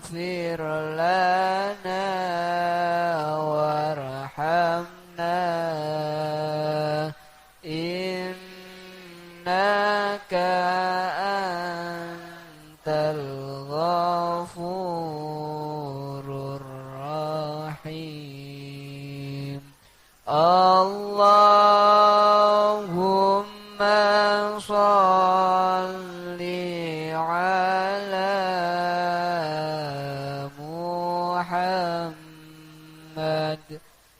اغفر لنا وارحمنا إنك أنت الغفور الرحيم اللهم صل على محمد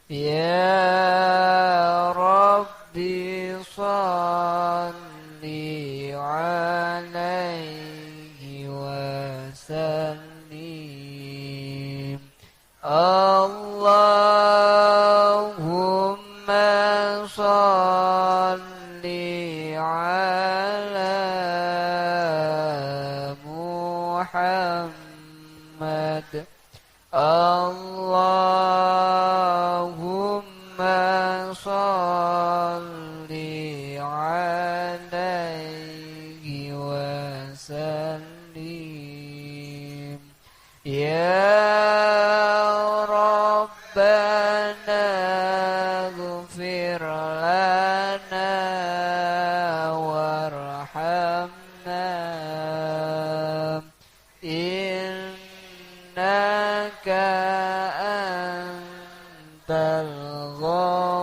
يا ربي صل عليه وسلم اللهم صل على محمد اللهم صل عليه وسلم يا ربنا اغفر لنا وارحمنا إنك أنت الغفور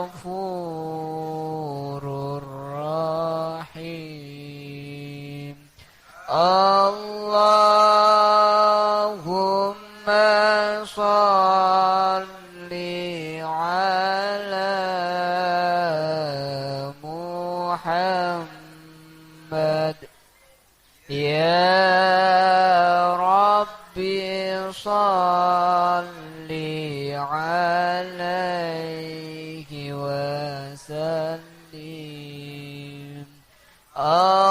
الرحيم اللهم صل على محمد يا ربي صل عليه وسلم اللهم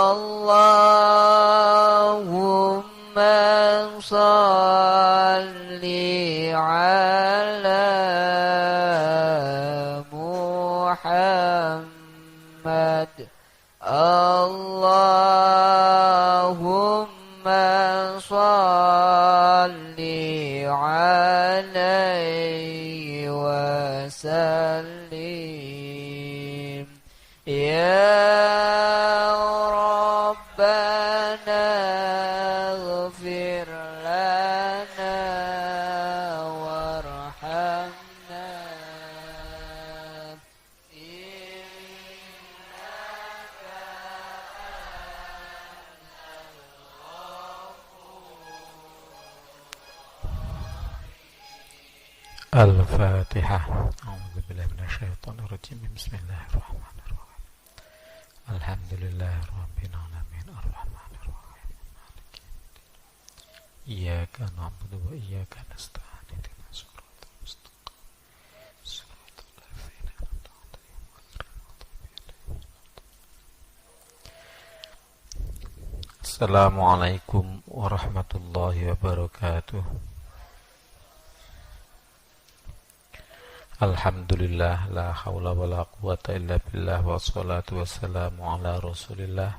صل على محمد اللهم صل عليه وسلم يا ربنا اغفر لنا وارحمنا الفاتحة. أعوذ بالله من الشيطان الرجيم. بسم الله الرحمن الرحيم. الحمد لله رب العالمين الرحمن الرحيم مالك يوم الدين إياك نعبد وإياك نستعين اهدنا الصراط المستقيم صراط الذين أنعمت عليهم غير المغضوب عليهم. Assalamualaikum warahmatullahi wabarakatuh. Alhamdulillah, la haula wa la quwata illa billah, wassalatu wassalamu ala rasulillah.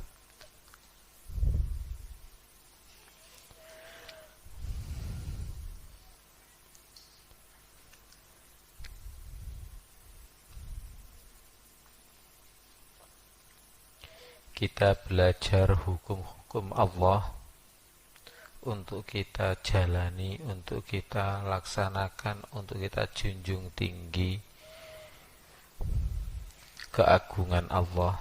Kita belajar hukum-hukum Allah untuk kita jalani, untuk kita laksanakan, untuk kita junjung tinggi keagungan Allah,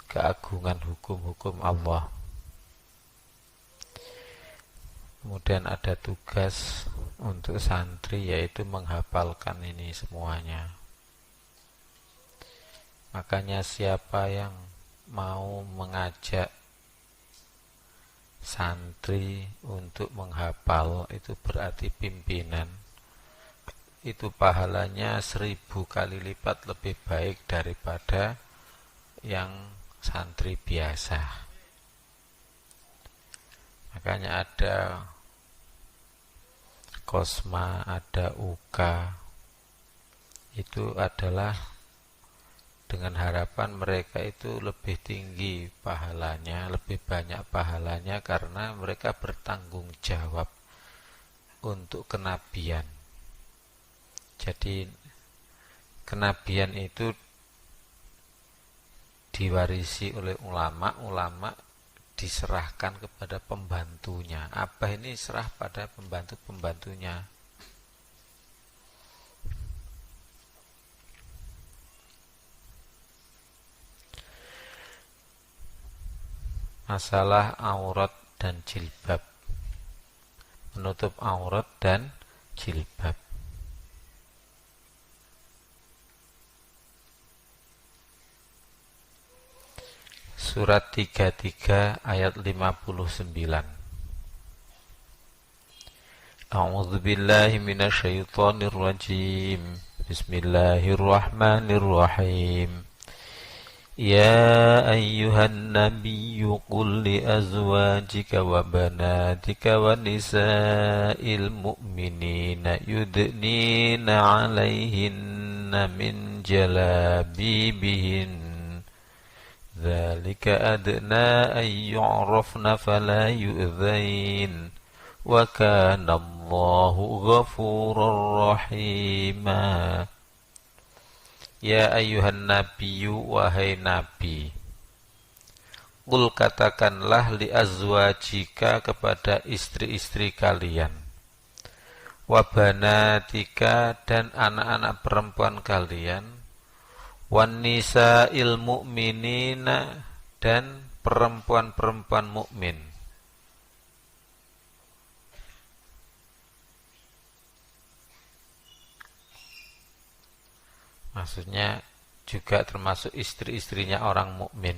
keagungan hukum-hukum Allah. Kemudian ada tugas untuk santri, yaitu menghafalkan ini semuanya. Makanya siapa yang mau mengajak santri untuk menghafal, itu berarti pimpinan, itu pahalanya 1000 kali lipat lebih baik daripada yang santri biasa. Makanya ada Kosma, ada UK, itu adalah dengan harapan mereka itu lebih tinggi pahalanya, lebih banyak pahalanya karena mereka bertanggung jawab untuk kenabian. Jadi kenabian itu diwarisi oleh ulama, ulama diserahkan kepada pembantunya. Abah ini serah pada pembantu-pembantunya. Masalah aurat dan jilbab, menutup aurat dan jilbab. Surat 33 ayat 59. A'udzu billahi minasyaitonir rajim. Bismillahirrahmanirrahim. Ya ayyuhan nabiyyu qul li azwajika wa banatika wa nisa'il mu'minina yudnina 'alaihinna min jalabibihin dzalika adna an yu'rafna fala yu'dzain wa kana Allahu ghafurar rahima. Ya ayyuhan nabiyyu, wahai nabi, qul katakanlah li azwajika kepada istri-istri kalian, wa banatika dan anak-anak perempuan kalian, wan nisa'il mu'minina dan perempuan-perempuan mukmin. Maksudnya juga termasuk istri-istrinya orang mukmin.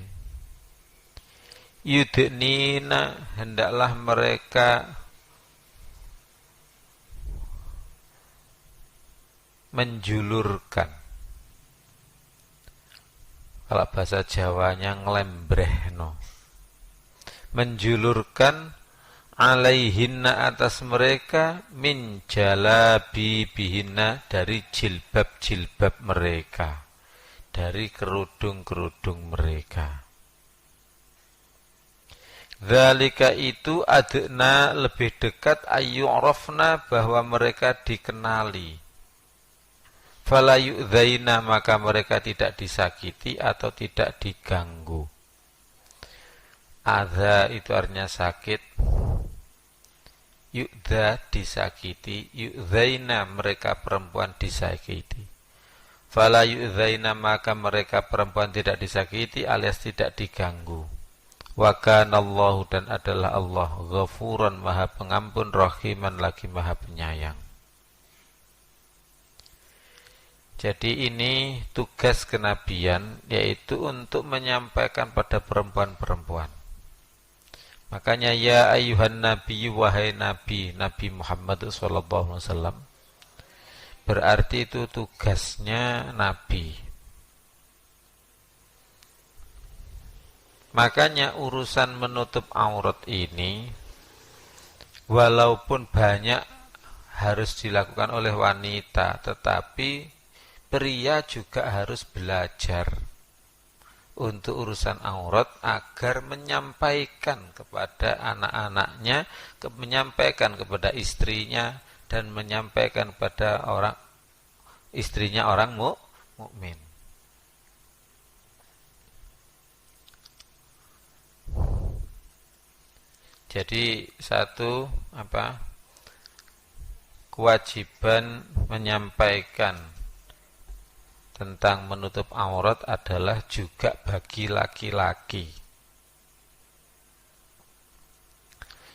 Yudnina, hendaklah mereka menjulurkan. Kalau bahasa Jawanya ngelembrehno. Menjulurkan alaihinna atas mereka min jalabibihinna dari jilbab-jilbab mereka, dari kerudung-kerudung mereka. Dzalika itu adna lebih dekat ayyurafna bahwa mereka dikenali. Fala yu'dzaina maka mereka tidak disakiti atau tidak diganggu. Adza itu artinya sakit. Yu'dza disakiti, yu'dzaina mereka perempuan disakiti. Fala yu'dzaina maka mereka perempuan tidak disakiti alias tidak diganggu. Wa kanallahu dan adalah Allah ghafuran maha pengampun, rahiman lagi maha penyayang. Jadi ini tugas kenabian, yaitu untuk menyampaikan pada perempuan-perempuan. Makanya ya ayyuhan nabi, wahai nabi, Nabi Muhammad SAW, berarti itu tugasnya nabi. Makanya urusan menutup aurat ini walaupun banyak harus dilakukan oleh wanita, tetapi pria juga harus belajar untuk urusan aurat agar menyampaikan kepada anak-anaknya, menyampaikan kepada istrinya, dan menyampaikan kepada istrinya orang mukmin. Jadi satu kewajiban menyampaikan tentang menutup aurat adalah juga bagi laki-laki.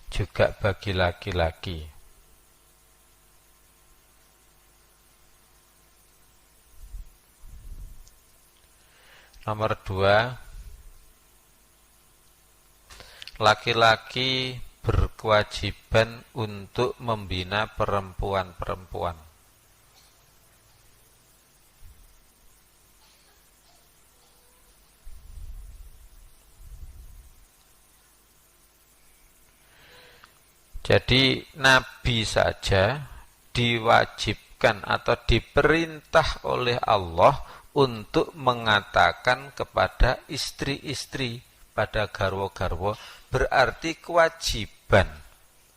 Juga bagi laki-laki. Nomor 2, laki-laki berkewajiban untuk membina perempuan-perempuan. Jadi Nabi saja diwajibkan atau diperintah oleh Allah untuk mengatakan kepada istri-istri pada garwo-garwo, berarti kewajiban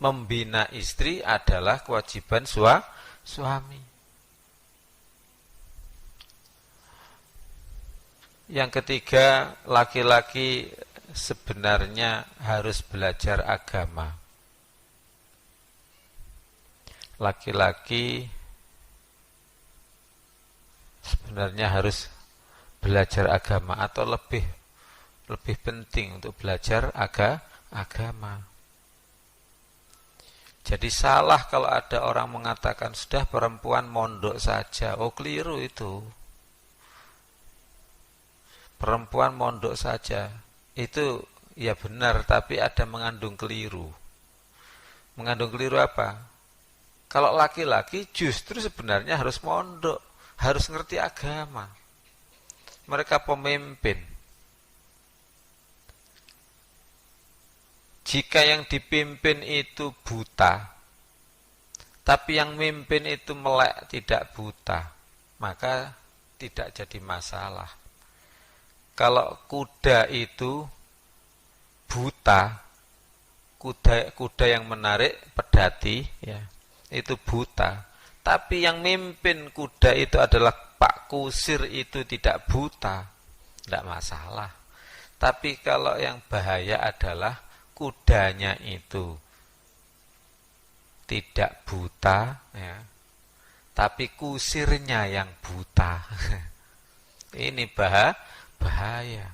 membina istri adalah kewajiban suami. Yang ketiga, laki-laki sebenarnya harus belajar agama. Laki-laki sebenarnya harus belajar agama atau lebih penting untuk belajar agama. Jadi salah kalau ada orang mengatakan sudah perempuan mondok saja. Oh, keliru itu. Perempuan mondok saja. Itu ya benar, tapi ada mengandung keliru. Mengandung keliru apa? Kalau laki-laki justru sebenarnya harus mondok, harus ngerti agama. Mereka pemimpin. Jika yang dipimpin itu buta, tapi yang mimpin itu melek tidak buta, maka tidak jadi masalah. Kalau kuda itu buta, kuda yang menarik pedati, ya, itu buta. Tapi yang mimpin kuda itu adalah Pak Kusir, itu tidak buta, tidak masalah. Tapi kalau yang bahaya adalah kudanya itu tidak buta, ya, tapi kusirnya yang buta. Ini bahaya.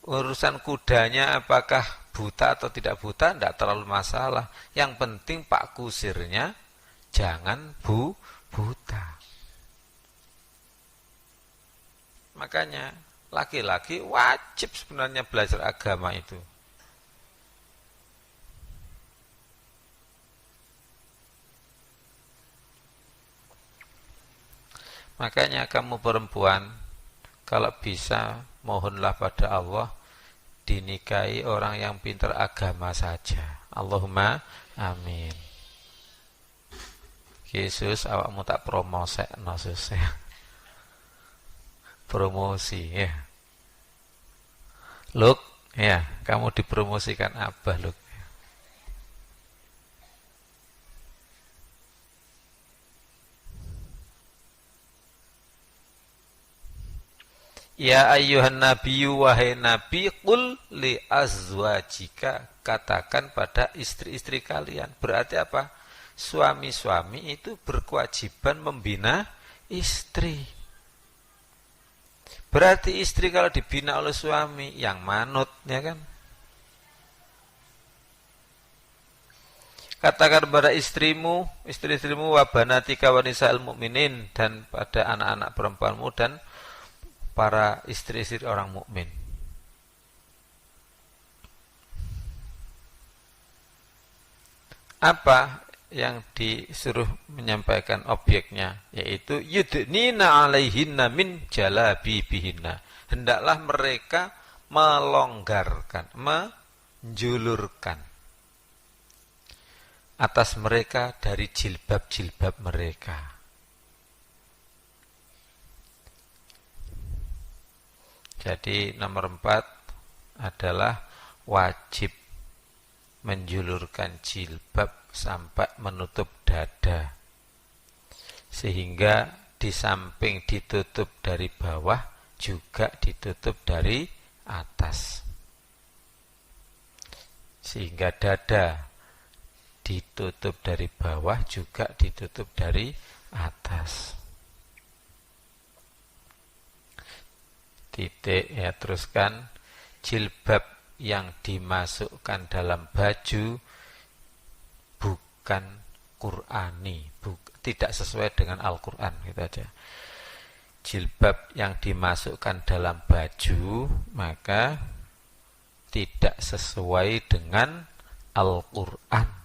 Urusan kudanya apakah buta atau tidak buta tidak terlalu masalah. Yang penting Pak Kusirnya jangan buta. Makanya laki-laki wajib sebenarnya belajar agama itu. Makanya kamu perempuan, kalau bisa mohonlah pada Allah dinikahi orang yang pintar agama saja. Allahumma amin. Yesus awakmu tak promosekno ya. Promosi ya. Luk, ya, kamu dipromosikan Abah, Luk. Ya ayyuhan nabiyyu, wahai nabi, qul li azwajika, katakan pada istri-istri kalian. Berarti apa? Suami-suami itu berkewajiban membina istri. Berarti istri kalau dibina oleh suami yang manut, ya kan? Katakan kepada istrimu, istri-istrimu, wa banatika wa nisa'il mu'minin, dan pada anak-anak perempuanmu dan para istri-istri orang mukmin. Apa yang disuruh menyampaikan objeknya, yaitu yudnina alaihinna min jalabibihinna. Hendaklah mereka melonggarkan, menjulurkan atas mereka dari jilbab-jilbab mereka. Jadi nomor 4 adalah wajib menjulurkan jilbab sampai menutup dada, sehingga di samping ditutup dari bawah juga ditutup dari atas, sehingga dada ditutup dari bawah juga ditutup dari atas. Titik, ya, teruskan. Jilbab yang dimasukkan dalam baju bukan Qur'ani, tidak sesuai dengan Al-Quran, gitu aja. Jilbab yang dimasukkan dalam baju maka tidak sesuai dengan Al-Quran.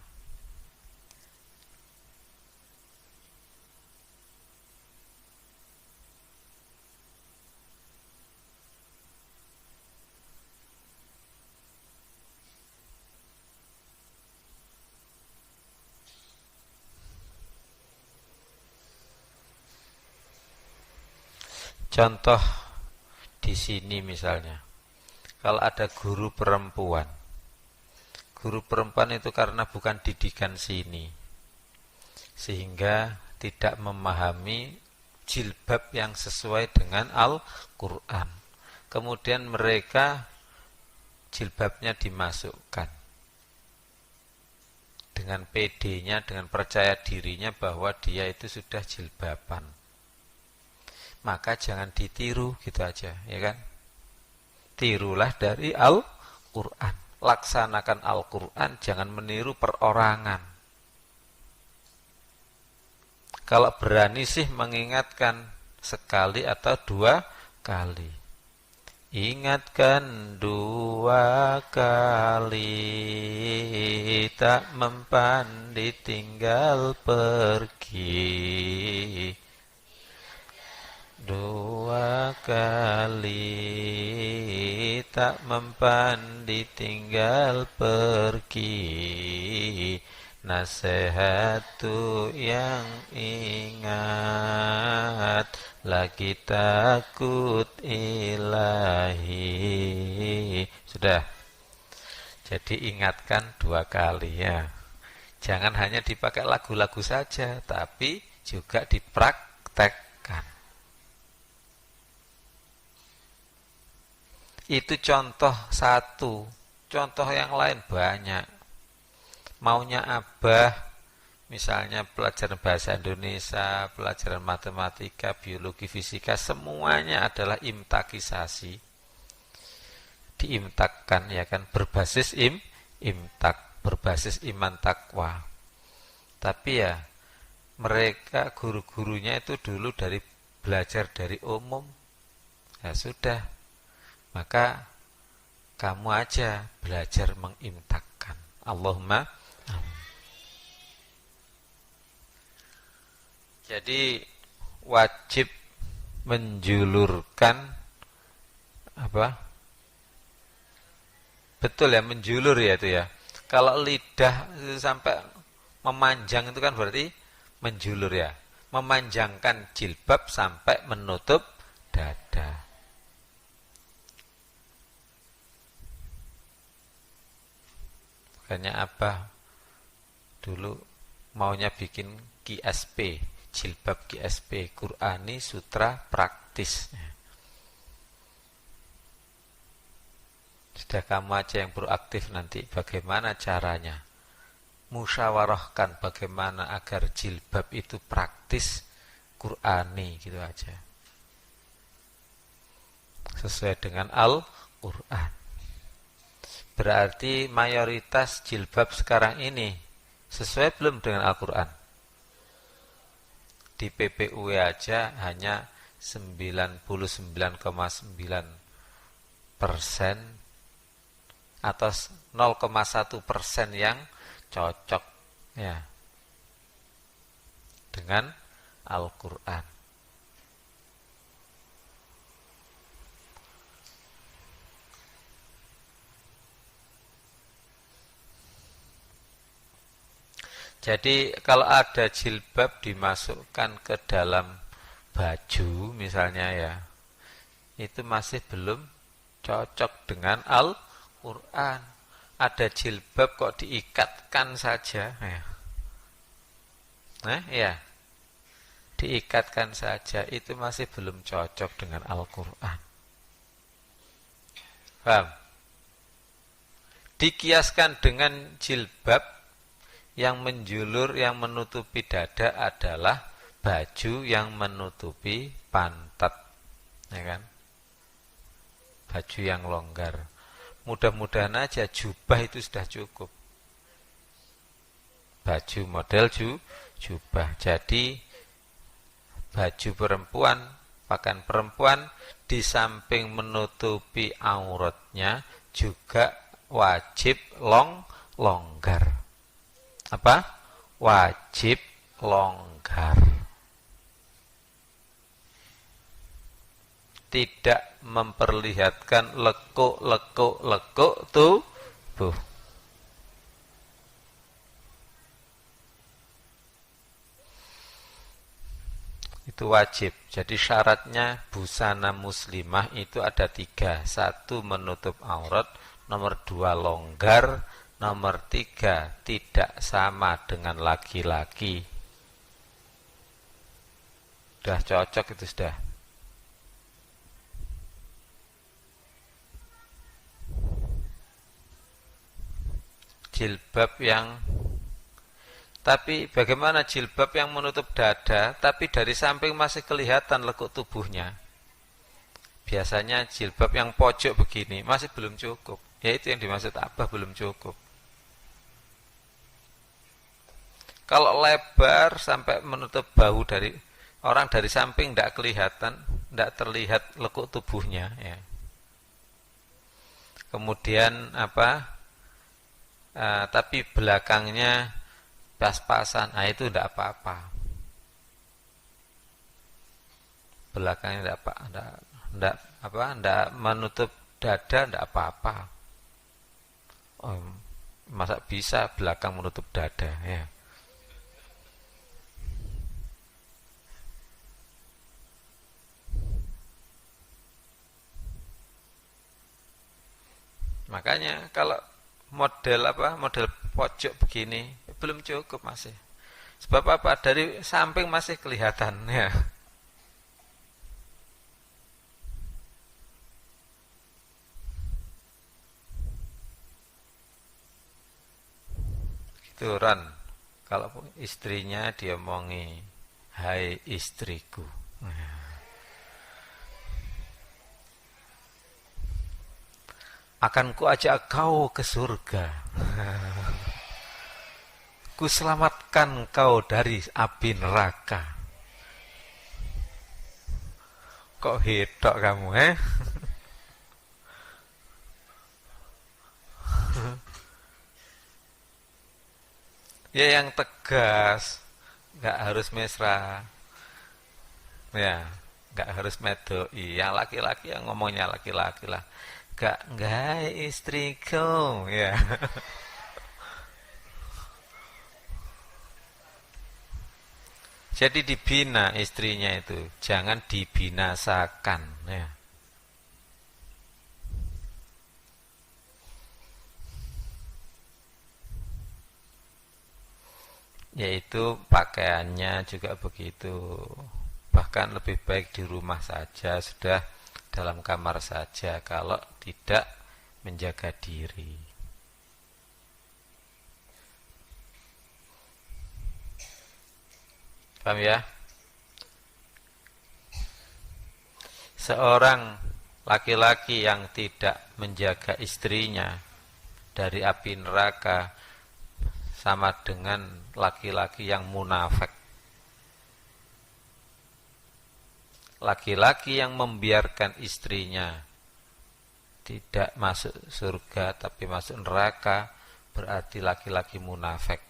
Contoh di sini misalnya, kalau ada guru perempuan itu karena bukan didikan sini, sehingga tidak memahami jilbab yang sesuai dengan Al-Quran. Kemudian mereka jilbabnya dimasukkan dengan PD-nya, dengan percaya dirinya bahwa dia itu sudah jilbaban. Maka jangan ditiru gitu aja, ya kan? Tirulah dari Al-Quran. Laksanakan Al-Quran, jangan meniru perorangan. Kalau berani sih mengingatkan sekali atau 2 kali. Ingatkan 2 kali, tak mempan ditinggal pergi. 2 kali, tak mempan ditinggal pergi. Nasihat tu yang ingat, lagi takut ilahi. Sudah. Jadi ingatkan 2 kali ya. Jangan hanya dipakai lagu-lagu saja, tapi juga dipraktekkan. Itu contoh satu. Contoh yang lain banyak. Maunya Abah, misalnya pelajaran bahasa Indonesia, pelajaran matematika, biologi, fisika, semuanya adalah imtakisasi. Diimtakkan ya kan, berbasis imtak, berbasis iman takwa. Tapi ya, mereka guru-gurunya itu dulu dari belajar dari umum. Ya sudah, maka kamu aja belajar mengimtakkan. Allahumma. Jadi wajib menjulurkan apa? Betul ya, menjulur ya itu ya. Kalau lidah itu sampai memanjang itu kan berarti menjulur ya. Memanjangkan jilbab sampai menutup dada. Makanya Abah dulu maunya bikin QSP, jilbab QSP, Qur'ani Sutra Praktis. Sudah kamu aja yang proaktif nanti bagaimana caranya. Musyawarahkan bagaimana agar jilbab itu praktis, Qur'ani gitu aja. Sesuai dengan Al-Qur'an. Berarti mayoritas jilbab sekarang ini sesuai belum dengan Al-Quran? Di PPUW aja hanya 99,9% atau 0,1% yang cocok ya dengan Al-Quran. Jadi kalau ada jilbab dimasukkan ke dalam baju misalnya ya, itu masih belum cocok dengan Al-Quran. Ada jilbab kok diikatkan saja ya. Ya, diikatkan saja itu masih belum cocok dengan Al-Quran. Paham? Dikiaskan dengan jilbab yang menjulur, yang menutupi dada adalah baju yang menutupi pantat, ya kan? Baju yang longgar. Mudah-mudahan aja jubah itu sudah cukup. Baju model jubah. Jadi baju perempuan, pakaian perempuan di samping menutupi auratnya juga wajib longgar. Apa? Wajib longgar. Tidak memperlihatkan lekuk tubuh. Itu wajib. Jadi syaratnya busana muslimah itu ada 3. 1 menutup aurat, nomor 2 longgar, nomor 3 tidak sama dengan laki-laki. Sudah cocok itu sudah. Jilbab yang Tapi bagaimana jilbab yang menutup dada tapi dari samping masih kelihatan lekuk tubuhnya? Biasanya jilbab yang pojok begini masih belum cukup. Ya itu yang dimaksud Abah belum cukup. Kalau lebar sampai menutup bahu dari orang dari samping tidak kelihatan, tidak terlihat lekuk tubuhnya ya. Kemudian tapi belakangnya pas-pasan, itu tidak apa-apa. Belakangnya tidak menutup dada, tidak apa-apa. Masa bisa belakang menutup dada ya? Makanya kalau model pojok begini belum cukup masih. Sebab apa? Dari samping masih kelihatan ya. Gitu Ron. Kalau istrinya diomongi, hai istriku. Akan kuajak kau ke surga. Ku selamatkan kau dari api neraka. Kok hedok kamu Ya yang tegas, nggak harus mesra. Ya, nggak harus medoi. Yang laki-laki yang ngomongnya laki-laki lah. Enggak istriku ya. Jadi dibina istrinya itu, jangan dibinasakan ya. Yaitu pakaiannya juga begitu. Bahkan lebih baik di rumah saja, sudah dalam kamar saja kalau tidak menjaga diri. Paham ya? Seorang laki-laki yang tidak menjaga istrinya dari api neraka sama dengan laki-laki yang munafik. Laki-laki yang membiarkan istrinya tidak masuk surga tapi masuk neraka berarti laki-laki munafik.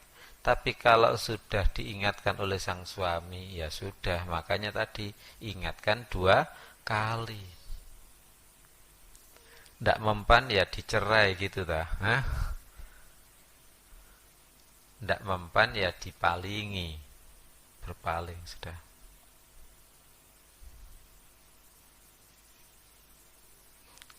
Tapi kalau sudah diingatkan oleh sang suami, ya sudah, makanya tadi ingatkan 2 kali. Tidak mempan ya dicerai gitu dah. Tidak mempan ya dipalingi, berpaling sudah.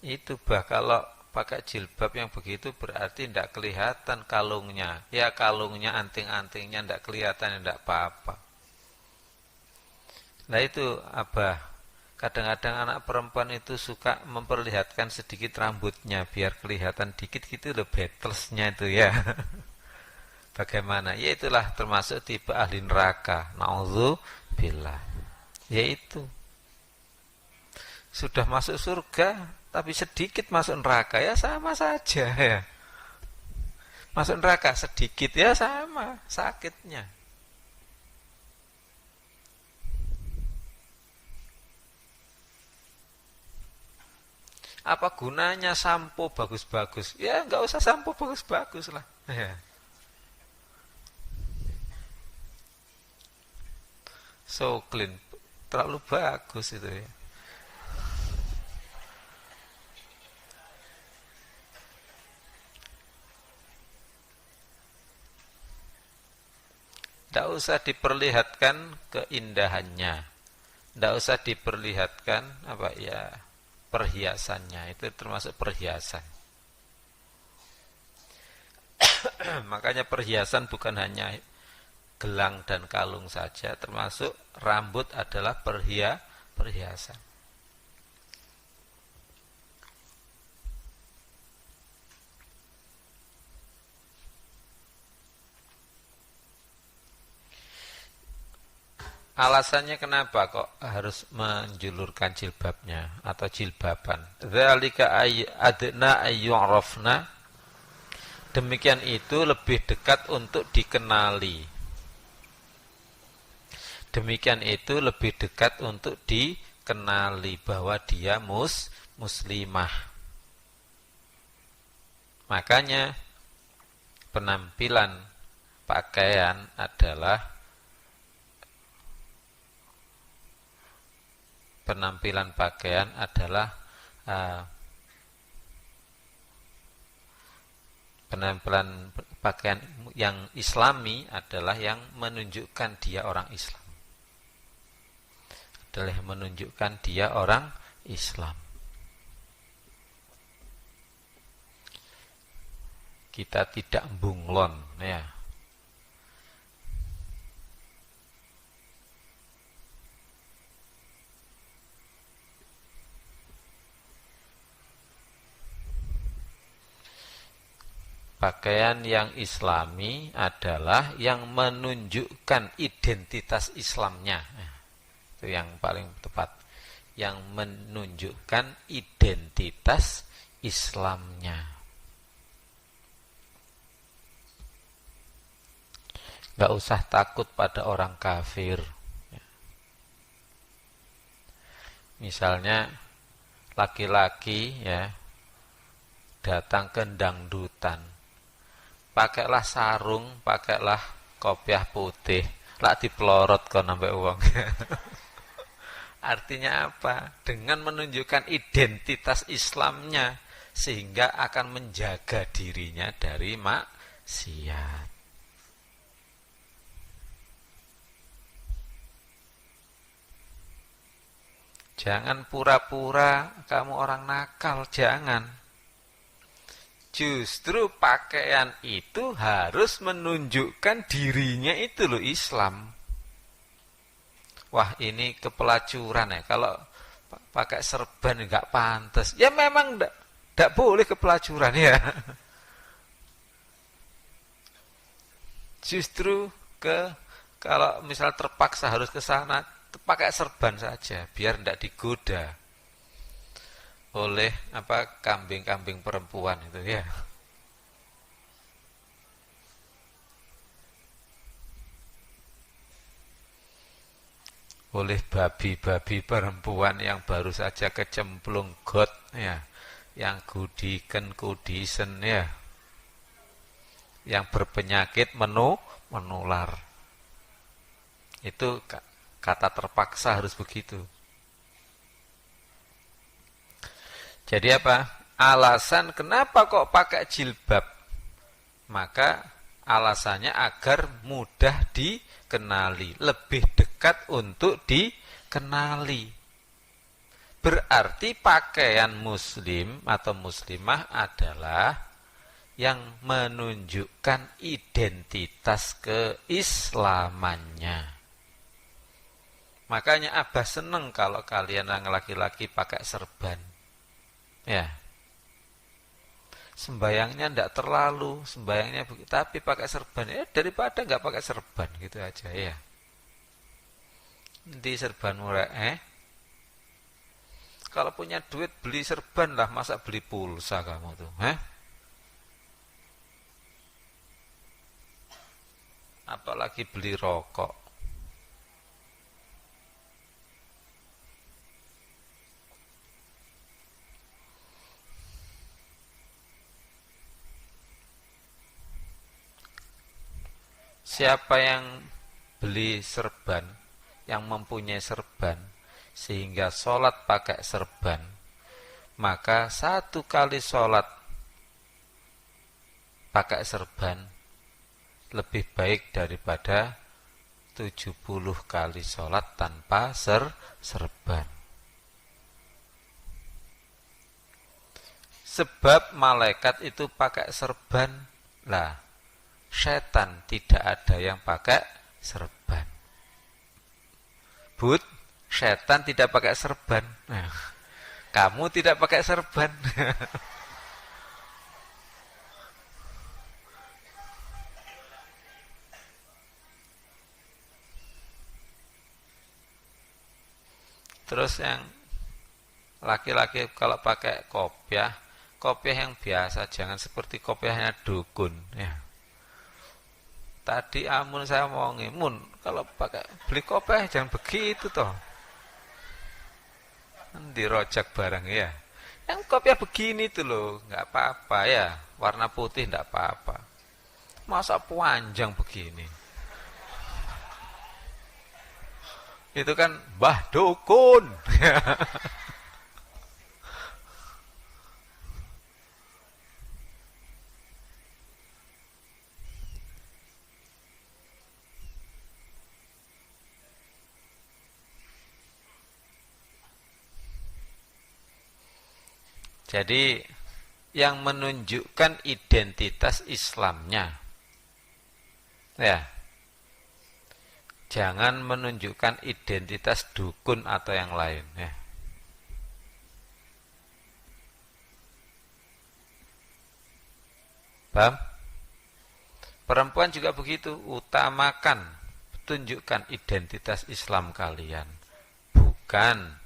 Itu kalau pakai jilbab yang begitu berarti tidak kelihatan kalungnya. Ya kalungnya, anting-antingnya tidak kelihatan, tidak apa-apa. Nah itu Abah, kadang-kadang anak perempuan itu suka memperlihatkan sedikit rambutnya biar kelihatan dikit gitu loh, betlesnya itu ya. Bagaimana? Ya itulah termasuk tipe ahli neraka. Na'udzubillah. Yaitu sudah masuk surga tapi sedikit masuk neraka, ya sama saja ya. Masuk neraka sedikit ya sama sakitnya. Apa gunanya sampo bagus-bagus? Ya nggak usah sampo bagus-bagus lah ya. So clean, terlalu bagus itu ya. Tidak usah diperlihatkan keindahannya, Tidak usah diperlihatkan apa ya perhiasannya, itu termasuk perhiasan. Makanya perhiasan bukan hanya gelang dan kalung saja, termasuk rambut adalah perhiasan. Alasannya kenapa kok harus menjulurkan jilbabnya atau jilbaban? Dzalika adna ayyurafna. Demikian itu lebih dekat untuk dikenali. Demikian itu lebih dekat untuk dikenali bahwa dia muslimah. Makanya penampilan pakaian adalah penampilan pakaian yang islami adalah yang menunjukkan dia orang Islam. Adalah yang menunjukkan dia orang Islam. Kita tidak bunglon, ya. Pakaian yang islami adalah yang menunjukkan identitas Islamnya. Itu yang paling tepat. Yang menunjukkan identitas Islamnya. Gak usah takut pada orang kafir. Misalnya laki-laki ya datang ke dangdutan. Pakailah sarung, pakailah kopiah putih, lak dipelorot kon sampai uang. Artinya apa? Dengan menunjukkan identitas Islamnya, sehingga akan menjaga dirinya dari maksiat. Jangan pura-pura kamu orang nakal, jangan. Justru pakaian itu harus menunjukkan dirinya itu loh Islam. Wah ini kepelacuran ya. Kalau pakai serban nggak pantas. Ya memang nggak boleh kepelacuran ya. Justru kalau misal terpaksa harus ke sana, pakai serban saja biar nggak digoda oleh kambing-kambing perempuan itu ya. Oleh babi-babi perempuan yang baru saja kecemplung got ya, yang kudisen ya, yang berpenyakit menular. Itu kata terpaksa harus begitu. Jadi apa? Alasan kenapa kok pakai jilbab? Maka alasannya agar mudah dikenali, lebih dekat untuk dikenali. Berarti pakaian muslim atau muslimah adalah yang menunjukkan identitas keislamannya. Makanya Abah seneng kalau kalian yang laki-laki pakai serban. Ya, sembayangnya tidak terlalu, sembayangnya tapi pakai serban. Daripada nggak pakai serban gitu aja ya. Di serban murah, kalau punya duit beli serban lah, masa beli pulsa kamu tuh, Apalagi beli rokok. Siapa yang beli serban, yang mempunyai serban, sehingga sholat pakai serban, maka satu kali sholat pakai serban lebih baik daripada 70 kali sholat tanpa serban. Sebab malaikat itu pakai serban. Lah, setan tidak ada yang pakai serban. But, setan tidak pakai serban. Nah, kamu tidak pakai serban. Terus yang laki-laki kalau pakai kopiah yang biasa, jangan seperti kopiahnya dukun ya. Tadi amun saya mau ngimun, kalau pakai beli kopiah jangan begitu toh. Dirojak barang ya. Yang kopiah begini tuh loh, nggak apa-apa ya. Warna putih nggak apa-apa. Masa panjang begini? Itu kan Mbah Dukun. Jadi yang menunjukkan identitas Islamnya, ya, jangan menunjukkan identitas dukun atau yang lain. Ya. Paham? Perempuan juga begitu, utamakan, tunjukkan identitas Islam kalian, bukan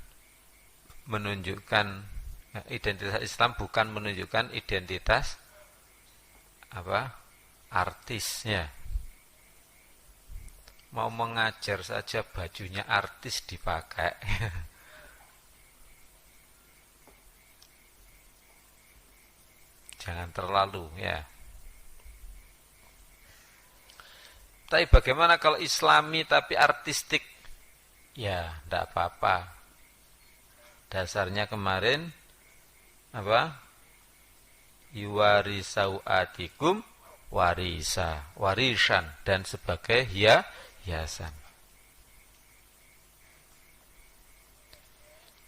menunjukkan identitas Islam, bukan menunjukkan identitas apa artisnya. Mau mengajar saja bajunya artis dipakai. Jangan terlalu ya. Tapi bagaimana kalau Islami tapi artistik? Ya, tidak apa-apa. Dasarnya kemarin apa? Yuwarisauatikum warisan dan sebagai hiasan.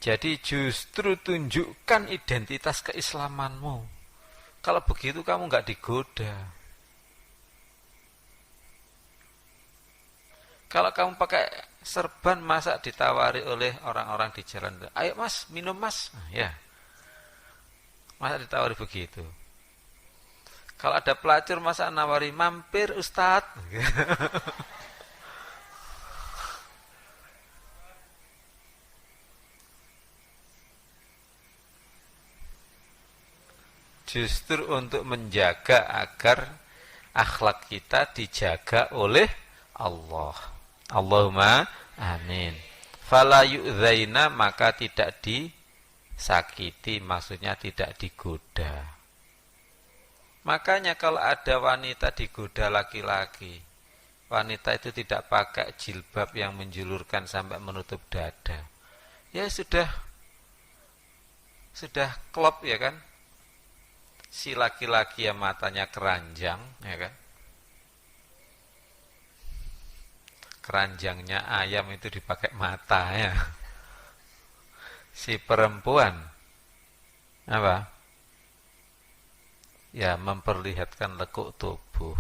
Jadi justru tunjukkan identitas keislamanmu. Kalau begitu kamu nggak digoda. Kalau kamu pakai serban, masa ditawari oleh orang-orang di jalan, ayo mas, minum mas, ya. Masa ditawari begitu? Kalau ada pelacur masa nawari mampir Ustadz? Justru untuk menjaga agar akhlak kita dijaga oleh Allah. Allahumma amin. Fala yu'dzaina, maka tidak disakiti, maksudnya tidak digoda. Makanya kalau ada wanita digoda laki-laki, wanita itu tidak pakai jilbab yang menjulurkan sampai menutup dada, ya sudah klop ya kan. Si laki-laki yang matanya keranjang ya kan, keranjangnya ayam itu dipakai mata ya. Si perempuan apa? Ya memperlihatkan lekuk tubuh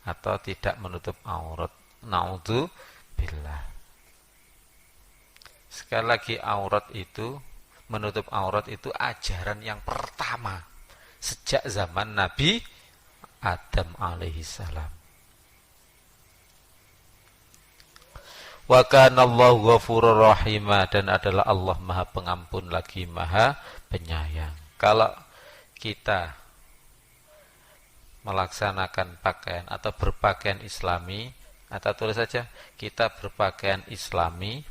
atau tidak menutup aurat. Naudzubillah. Sekali lagi, menutup aurat itu ajaran yang pertama sejak zaman Nabi Adam alaihissalam. Wa kana Allahu ghafurur rahima, dan adalah Allah Maha Pengampun lagi Maha Penyayang. Kalau kita melaksanakan pakaian atau berpakaian Islami, atau tulis saja kita berpakaian Islami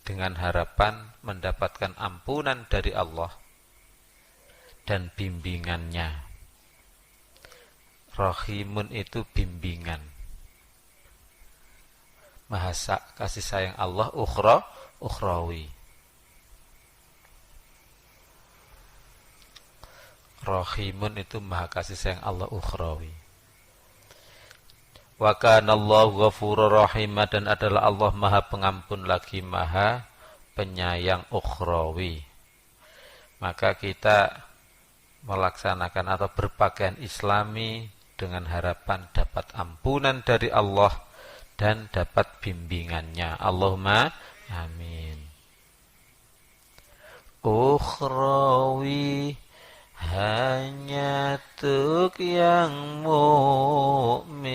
dengan harapan mendapatkan ampunan dari Allah dan bimbingannya. Rahimun itu bimbingan. Maha kasih sayang Allah ukhrawi. Rahimun itu maha kasih sayang Allah ukhrawi. Wa kana Allahu ghafurur rahim, dan adalah Allah maha pengampun lagi maha penyayang ukhrawi. Maka kita melaksanakan atau berpakaian islami dengan harapan dapat ampunan dari Allah dan dapat bimbingannya. Allahumma amin. Ukhrawi hanya untuk yang mukmin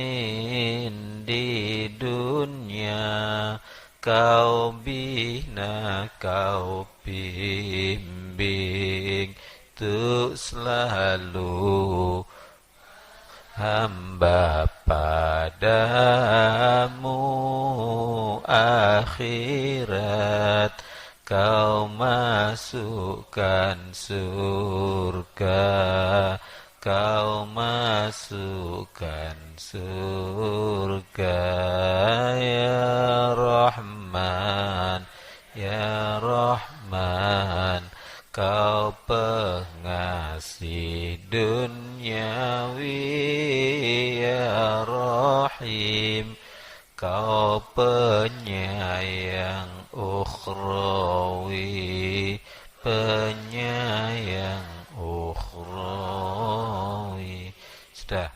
di dunia, kau bina, kau bimbing untuk selalu hamba padamu. Akhirat kau masukkan surga, kau masukkan surga. Ya Rahman, ya Rahman, kau pengasih duniawi. Ya Rahim, kau penyayang ukhrawi, penyayang ukhrawi. Sudah,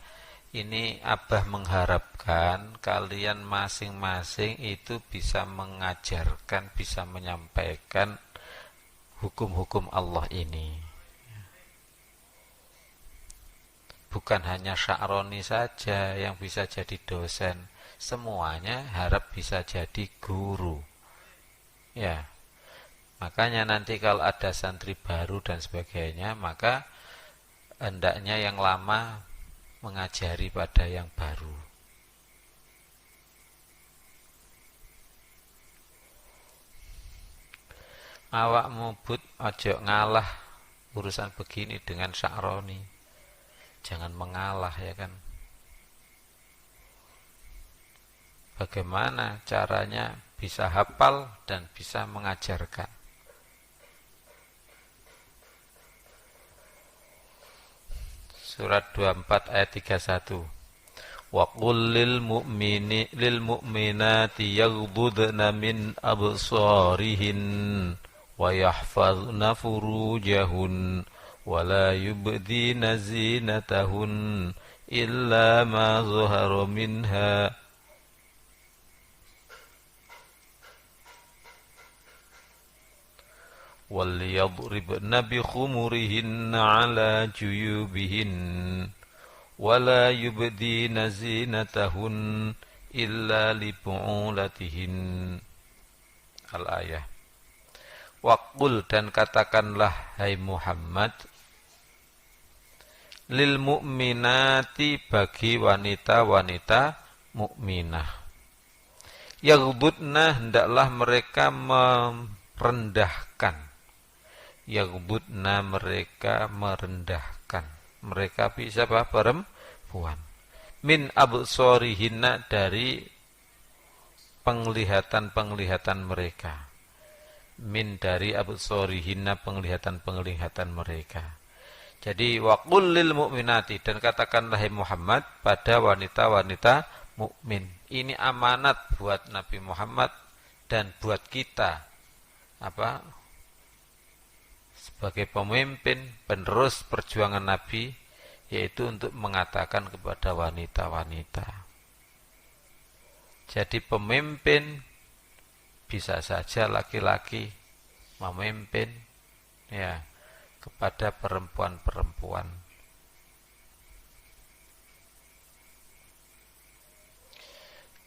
ini Abah mengharapkan kalian masing-masing itu bisa mengajarkan, bisa menyampaikan hukum-hukum Allah ini. Bukan hanya Sya'roni saja yang bisa jadi dosen, semuanya harap bisa jadi guru. Ya, makanya nanti kalau ada santri baru dan sebagainya, maka hendaknya yang lama mengajari pada yang baru. Awakmu but ojo ngalah urusan begini dengan Sya'roni. Jangan mengalah, ya kan. Bagaimana caranya bisa hafal dan bisa mengajarkan. Surat 24 ayat 31. Wa qul lil mu'minati yaghdudna min absarihin wa yahfazna furujahun wa la yubdina zinatahun illa ma zahara minha وَلْيَضْرِبْنَ بِخُمُرِهِنَّ عَلَى جُيُوبِهِنَّ وَلَا يُبْدِينَ زِينَتَهُنَّ إِلَّا لِبُعُولَتِهِنَّ. Al-ayah. Waqul, dan katakanlah hai Muhammad, lil mu'minati, bagi wanita-wanita mukminah, yaghdudna, hendaklah mereka merendahkan. Yaghdudna, mereka merendahkan. Mereka siapa? Perempuan. Min absarihinna, dari penglihatan-penglihatan mereka. Min, dari absarihinna, penglihatan-penglihatan mereka. Jadi waqul lil mu'minati, dan katakanlah hai Muhammad pada wanita-wanita mukmin. Ini amanat buat Nabi Muhammad dan buat kita, sebagai pemimpin penerus perjuangan Nabi, yaitu untuk mengatakan kepada wanita-wanita. Jadi pemimpin bisa saja laki-laki memimpin ya kepada perempuan-perempuan.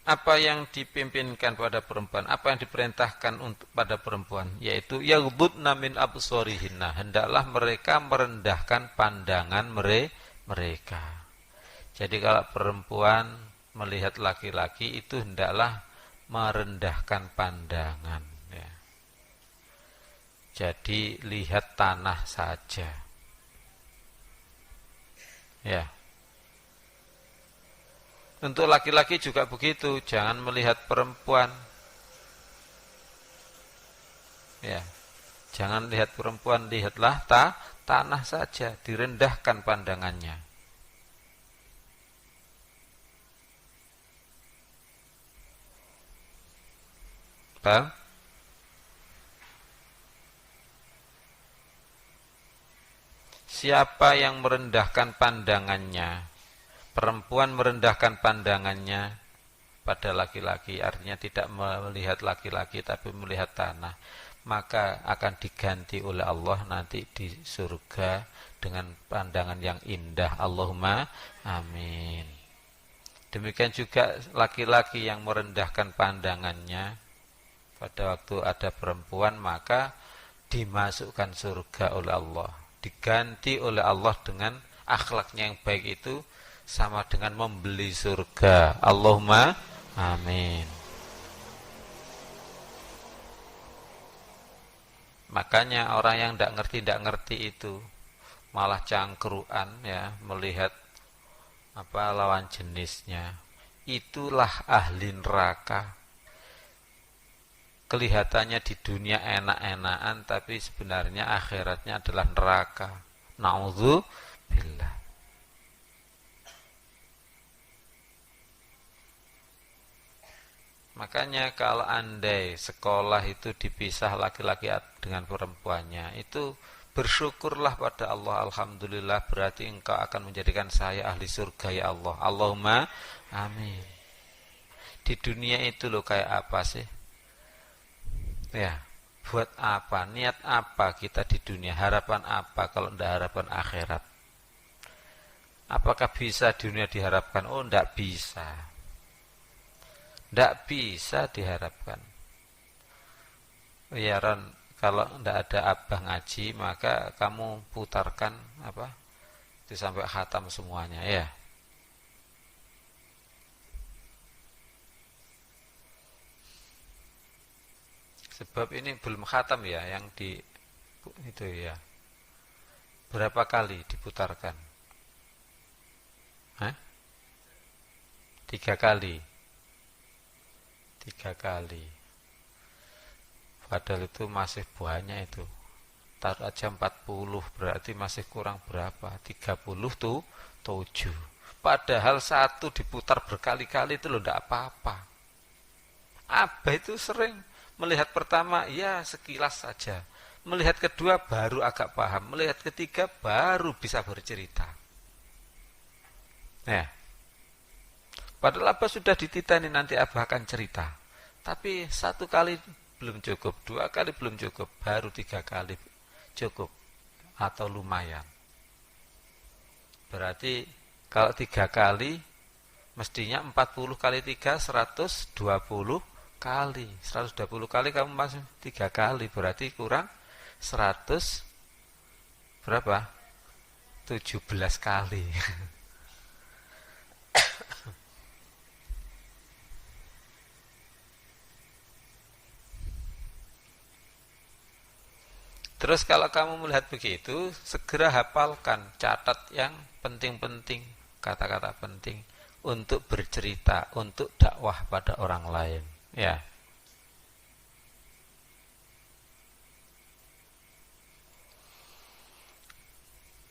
Apa yang dipimpinkan pada perempuan, apa yang diperintahkan untuk pada perempuan, yaitu yaghdudna min absarihinna, hendaklah mereka merendahkan pandangan mereka. Jadi kalau perempuan melihat laki-laki itu hendaklah merendahkan pandangan, ya. Jadi lihat tanah saja, ya. Untuk laki-laki juga begitu, jangan melihat perempuan. Ya. Jangan lihat perempuan, lihatlah tanah saja, direndahkan pandangannya. Paham? Siapa yang merendahkan pandangannya, perempuan merendahkan pandangannya pada laki-laki, artinya tidak melihat laki-laki tapi melihat tanah, maka akan diganti oleh Allah nanti di surga dengan pandangan yang indah. Allahumma amin. Demikian juga laki-laki yang merendahkan pandangannya pada waktu ada perempuan, maka dimasukkan surga oleh Allah, diganti oleh Allah dengan akhlaknya yang baik, itu sama dengan membeli surga. Allahumma amin. Makanya orang yang tidak ngerti itu malah cangkruan ya, melihat lawan jenisnya, itulah ahli neraka. Kelihatannya di dunia enak-enakan, tapi sebenarnya akhiratnya adalah neraka. Na'udzubillah. Makanya kalau andai sekolah itu dipisah laki-laki dengan perempuannya, itu bersyukurlah pada Allah. Alhamdulillah, berarti engkau akan menjadikan saya ahli surga ya Allah. Allahumma amin. Di dunia itu loh kayak apa sih? Ya, buat apa? Niat apa kita di dunia? Harapan apa kalau tidak harapan akhirat? Apakah bisa di dunia diharapkan? Oh, tidak bisa. Tidak bisa diharapkan. Ya Ron, kalau tidak ada abah ngaji, maka kamu putarkan itu sampai khatam semuanya ya. Sebab ini belum khatam ya, yang di itu ya. Berapa kali diputarkan? 3 kali. 3 kali. Padahal itu masih banyak itu. Taruh aja 40, berarti masih kurang berapa? 37. Padahal satu diputar berkali-kali itu loh tidak apa-apa. Abah itu sering melihat pertama ya sekilas saja. Melihat kedua baru agak paham. Melihat ketiga baru bisa bercerita. Ya. Padahal Abah sudah dititani nanti Abah akan cerita. Tapi 1 kali belum cukup, 2 kali belum cukup, baru 3 kali cukup atau lumayan. Berarti kalau 3 kali mestinya 40 kali 3 120 kali. 120 kali kamu masih 3 kali, berarti kurang 100 berapa? 17 kali. Terus kalau kamu melihat begitu, segera hafalkan, catat yang penting-penting, kata-kata penting untuk bercerita, untuk dakwah pada orang lain, ya.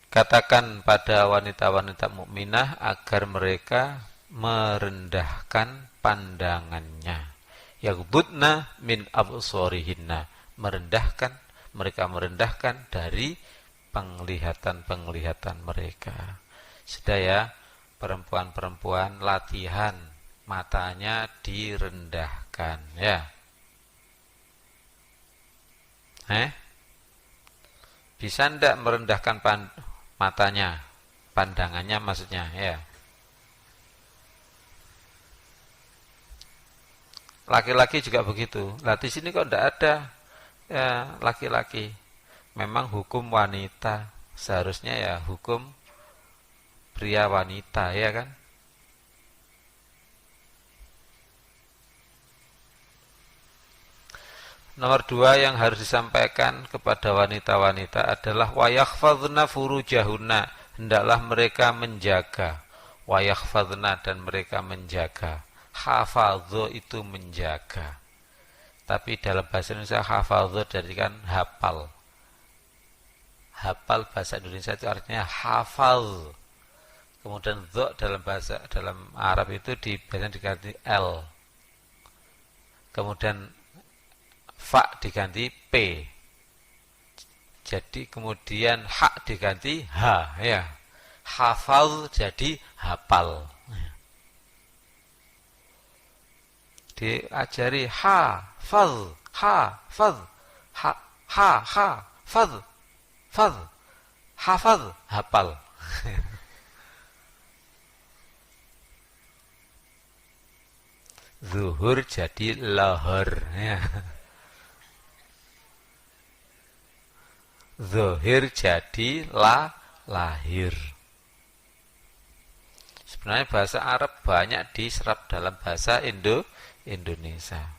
Katakan pada wanita-wanita mukminah agar mereka merendahkan pandangannya. Yaghdudna min absarihinna, mereka merendahkan dari penglihatan-penglihatan mereka. Sudah ya, perempuan-perempuan latihan matanya direndahkan ya. Bisa ndak merendahkan matanya, pandangannya maksudnya ya. Laki-laki juga begitu. Lah di sini kok ndak ada ya laki-laki. Memang hukum wanita, seharusnya ya hukum pria wanita ya kan. Nomor 2 yang harus disampaikan kepada wanita-wanita adalah wayakhfadna furujahunna, hendaklah mereka menjaga. Wayakhfadna, dan mereka menjaga. Hafadho itu menjaga. Tapi dalam bahasa Indonesia hafadho dari kan hafal. hafal bahasa Indonesia itu artinya hafal. Kemudian dho dalam Arab itu biasanya diganti L. Kemudian fa diganti P. Jadi kemudian hak diganti H, ya. Hafal jadi hafal. Diajari hafal, hafal, hafal, hafal, hafal. Zuhur jadi lahar, ya. Zuhir jadi lahir. Sebenarnya bahasa Arab banyak diserap dalam bahasa Indonesia.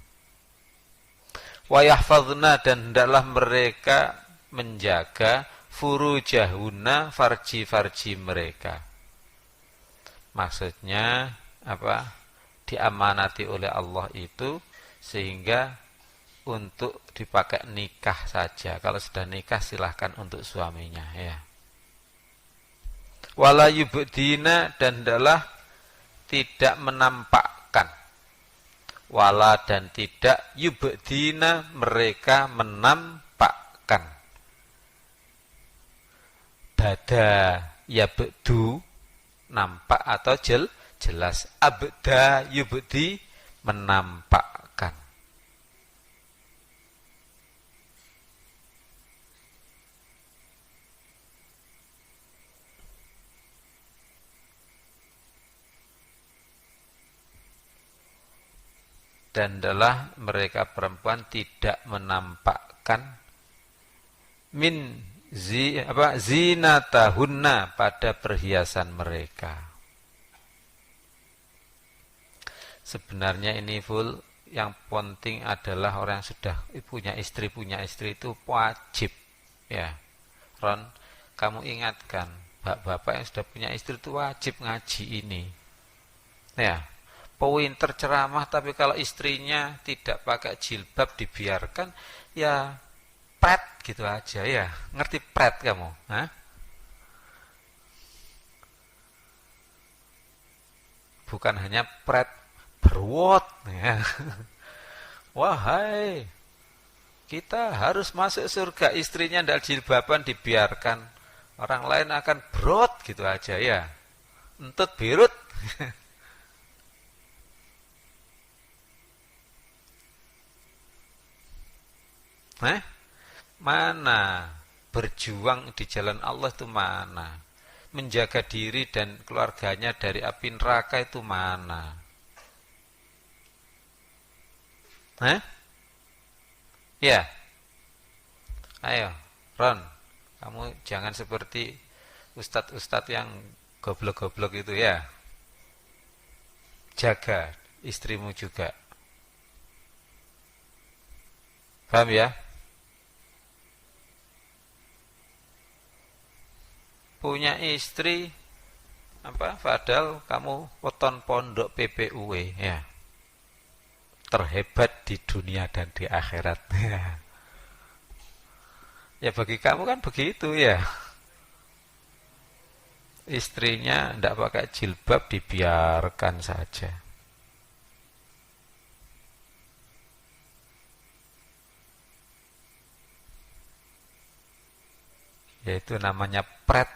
Wa yahfazna, dan hendaklah mereka menjaga furujahuna, farji-farji mereka. Maksudnya apa? Diamanati oleh Allah itu sehingga untuk dipakai nikah saja. Kalau sudah nikah silahkan untuk suaminya, ya. Wala yubdina, dan hendaklah tidak menampakkan. Wala, dan tidak yubdina, mereka menampakkan. Bada yabdu, nampak atau jelas. Abda yubdi, menampakkan. Dan adalah mereka perempuan tidak menampakkan zinatahunna, pada perhiasan mereka. Sebenarnya ini full, yang penting adalah orang yang sudah punya istri itu wajib, ya. Ron, kamu ingatkan bapak-bapak yang sudah punya istri itu wajib ngaji ini, ya. Poin terceramah, tapi kalau istrinya tidak pakai jilbab dibiarkan, ya pret gitu aja, ya. Ngerti pret kamu? Hah? Bukan hanya pret, berwot, ya. Wahai, kita harus masuk surga, istrinya tidak jilbaban dibiarkan, orang lain akan brot gitu aja, ya. Entut birut. Mana berjuang di jalan Allah itu mana? Menjaga diri dan keluarganya dari api neraka itu mana? Ya. Ayo, Ron, kamu jangan seperti ustadz-ustadz yang goblok-goblok itu, ya. Jaga istrimu juga. Paham, ya? Punya istri padahal kamu weton pondok PPUW, ya. Terhebat di dunia dan di akhirat, ya. Ya bagi kamu kan begitu, ya. Istrinya tidak pakai jilbab dibiarkan saja. Yaitu namanya pret.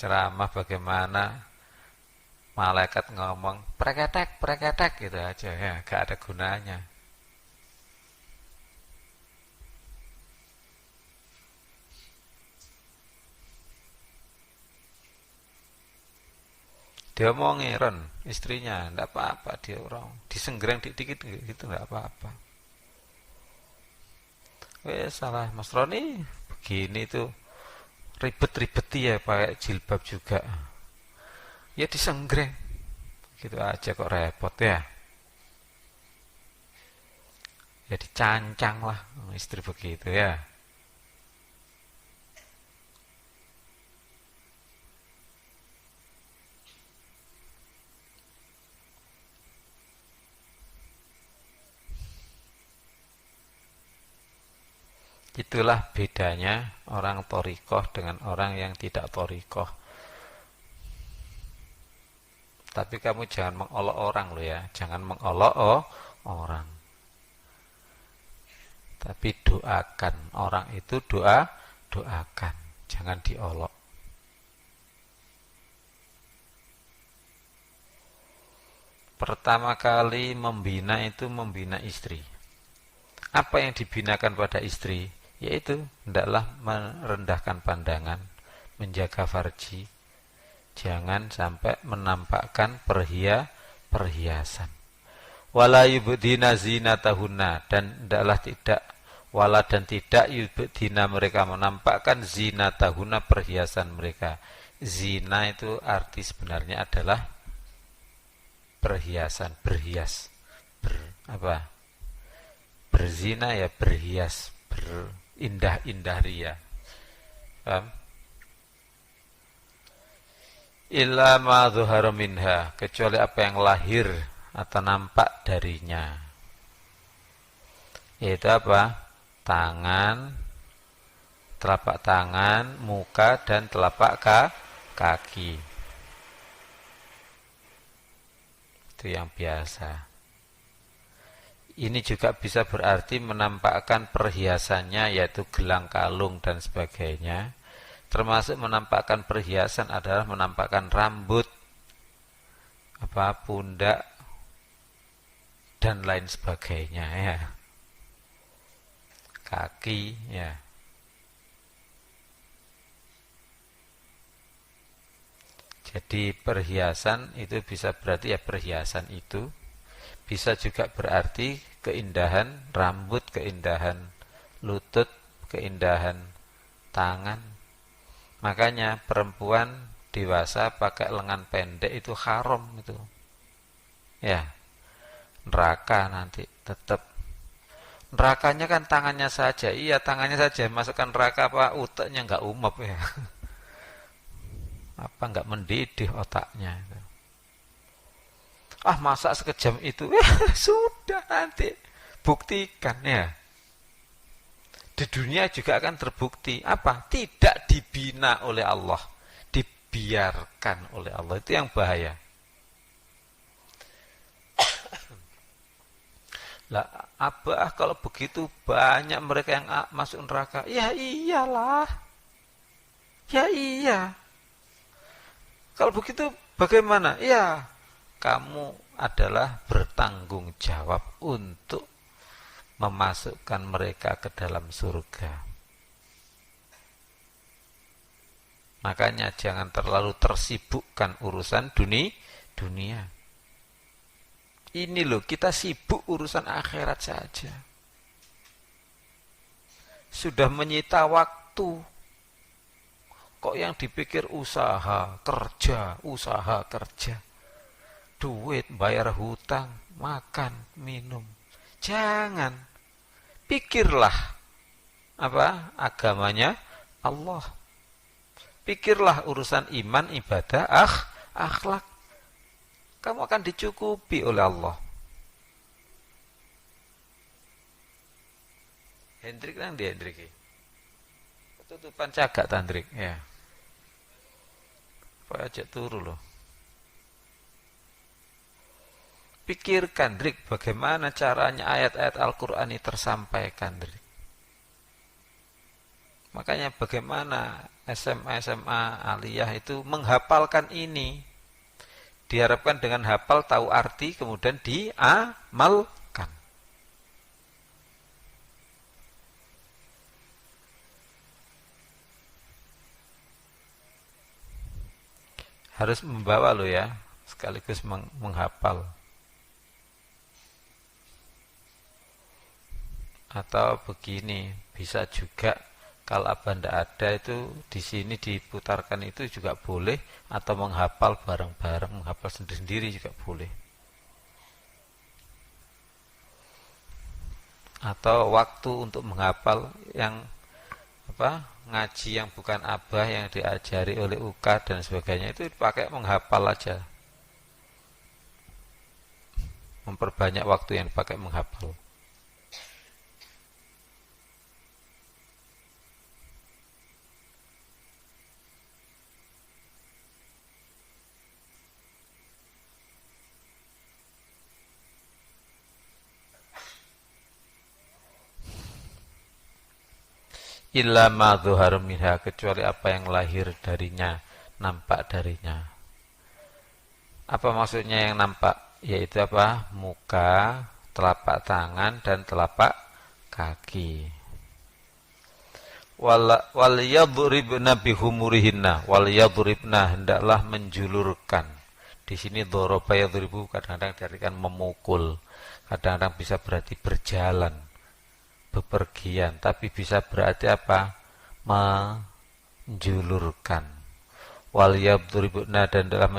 Ceramah bagaimana malaikat ngomong preketek gitu aja, ya, gak ada gunanya. Dia omongin Ron, istrinya ndak apa-apa, dia orang disenggereng dikit gitu, ndak apa-apa. Salah Mas Roni begini tuh, ribet-ribet ya pakai jilbab juga, ya disenggreng gitu aja kok repot, ya. Ya dicancang lah istri begitu, ya. Itulah bedanya orang thariqah dengan orang yang tidak thariqah. Tapi kamu jangan mengolok orang loh ya, jangan mengolok orang. Tapi doakan orang itu doakan, jangan diolok. Pertama kali membina itu membina istri. Apa yang dibinakan pada istri? Yaitu hendaklah merendahkan pandangan, menjaga farji, jangan sampai menampakkan perhiasan. Wala yubdina zinatahunna, dan hendaklah tidak wala dan tidak yubdina mereka menampakkan zinatahunna perhiasan mereka. Zina itu arti sebenarnya adalah perhiasan, berhias, berzina ya berhias, berindah-indah ria. Paham? Illa ma dhuhara minha, kecuali apa yang lahir atau nampak darinya. Yaitu apa? Tangan, telapak tangan, muka, dan telapak kaki. Itu yang biasa. Ini juga bisa berarti menampakkan perhiasannya, yaitu gelang, kalung, dan sebagainya. Termasuk menampakkan perhiasan adalah menampakkan rambut, pundak, dan lain sebagainya ya. Kaki ya. Jadi perhiasan itu bisa berarti ya perhiasan itu. Bisa juga berarti keindahan rambut, keindahan lutut, keindahan tangan. Makanya perempuan dewasa pakai lengan pendek itu haram itu. Ya, neraka nanti tetap. Nerakanya kan tangannya saja. Iya, tangannya saja. Masukkan neraka apa otaknya nggak umap ya. Apa nggak mendidih otaknya. Masa sekejam itu? Sudah nanti buktikan ya. Di dunia juga akan terbukti. Apa? Tidak dibina oleh Allah, dibiarkan oleh Allah. Itu yang bahaya. Lah, kalau begitu banyak mereka yang masuk neraka. Ya iyalah. Ya iya. Kalau begitu bagaimana? Ya, kamu adalah bertanggung jawab untuk memasukkan mereka ke dalam surga. Makanya jangan terlalu tersibukkan urusan dunia. Ini loh, kita sibuk urusan akhirat saja. Sudah menyita waktu. Kok yang dipikir usaha, kerja. Duit, bayar hutang, makan, minum. Jangan. Pikirlah agamanya Allah. Pikirlah urusan iman, ibadah, akhlak. Kamu akan dicukupi oleh Allah. Hendrik nang di Hendrik. Ketutupan cagak tandrik ya. Apa aja turu loh. Pikirkan, Drik, bagaimana caranya ayat-ayat Al-Quran ini tersampaikan, Drik. Makanya bagaimana SMA aliyah itu menghafalkan ini. Diharapkan dengan hafal tahu arti, kemudian diamalkan. Harus membawa lo ya, sekaligus menghafal. Atau begini, bisa juga kalau abah tidak ada itu di sini diputarkan itu juga boleh, atau menghafal bareng-bareng, menghafal sendiri-sendiri juga boleh. Atau waktu untuk menghafal yang ngaji yang bukan abah, yang diajari oleh UK dan sebagainya, itu dipakai menghafal aja. Memperbanyak waktu yang dipakai menghafal. illa ma dhuhara minha, kecuali apa yang lahir darinya, nampak darinya. Apa maksudnya yang nampak? Yaitu apa? Muka, telapak tangan, dan telapak kaki. Wal yadribna bihumurihinna, wal yadribna, hendaklah menjulurkan. Di sini dhoroba yadribu kadang-kadang diartikan memukul, kadang-kadang bisa berarti berjalan, bepergian, tapi bisa berarti apa? Menjulurkan. Wal yadribna, dan dalam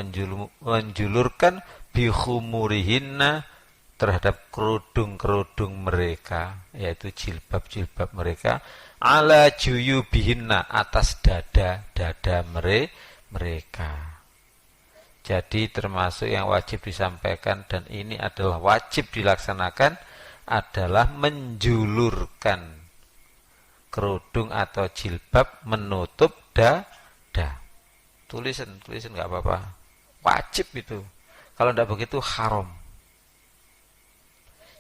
menjulurkan bihumurihinna, terhadap kerudung-kerudung mereka, yaitu jilbab-jilbab mereka, ala juyubihinna, atas dada-dada mereka. Jadi termasuk yang wajib disampaikan, dan ini adalah wajib dilaksanakan, adalah menjulurkan kerudung atau jilbab menutup dada. Tulisan nggak apa-apa, wajib itu. Kalau tidak begitu haram.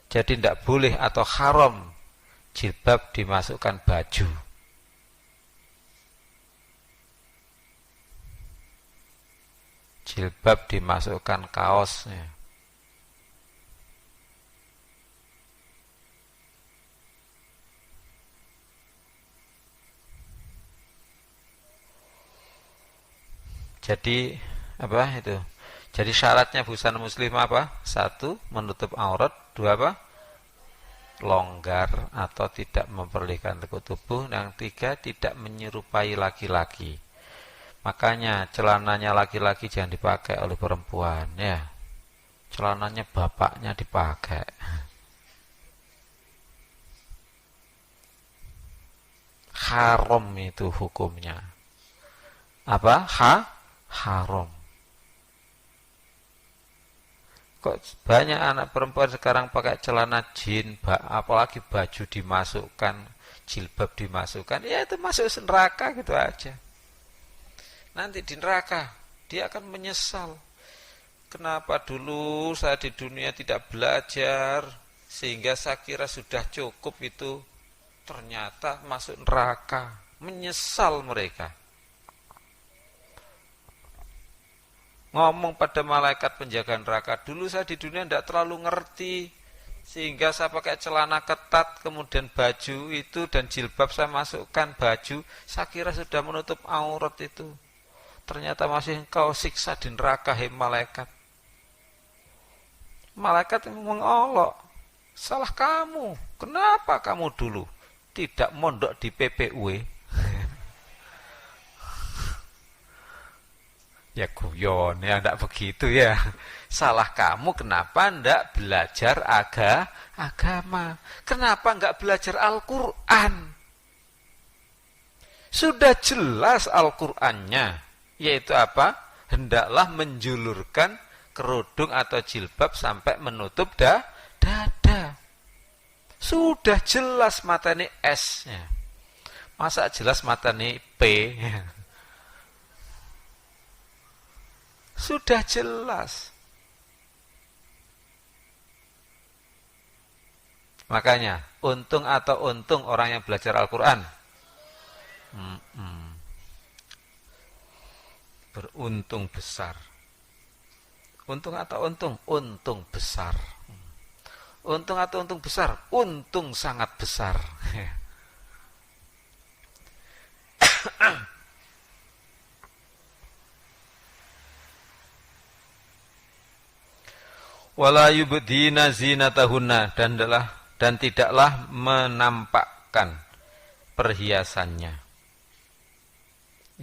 Jadi tidak boleh atau haram jilbab dimasukkan baju. Jilbab dimasukkan kaosnya. Jadi apa itu? Jadi syaratnya busana muslim apa? 1, menutup aurat. 2, apa? Longgar atau tidak memperlihatkan lekuk tubuh. Yang 3, tidak menyerupai laki-laki. Makanya celananya laki-laki jangan dipakai oleh perempuan, ya. Celananya bapaknya dipakai. Haram itu hukumnya. Apa? Haram. Kok banyak anak perempuan sekarang pakai celana jin, apalagi baju dimasukkan, jilbab dimasukkan, ya itu masuk neraka gitu aja. Nanti di neraka dia akan menyesal. Kenapa dulu saya di dunia tidak belajar, sehingga saya kira sudah cukup itu, ternyata masuk neraka. Menyesal mereka. Ngomong pada malaikat penjaga neraka, dulu saya di dunia tidak terlalu ngerti, sehingga saya pakai celana ketat, kemudian baju itu dan jilbab saya masukkan baju, saya kira sudah menutup aurat itu. Ternyata masih engkau siksa di neraka, hei malaikat. Malaikat mengolok, salah kamu, kenapa kamu dulu tidak mondok di PPUE? Ya guyon, ya enggak begitu ya. Salah kamu, kenapa enggak belajar agama? Kenapa enggak belajar Al-Quran? Sudah jelas Al-Qurannya, yaitu apa? Hendaklah menjulurkan kerudung atau jilbab sampai menutup dada. Sudah jelas matanya S-nya. Masa jelas matanya P? Sudah jelas. Makanya, untung atau untung orang yang belajar Al-Quran? Beruntung besar. Untung atau untung? Untung besar. Untung atau untung besar? Untung sangat besar. Wala yubdina zinatahunna, dan tidaklah menampakkan perhiasannya.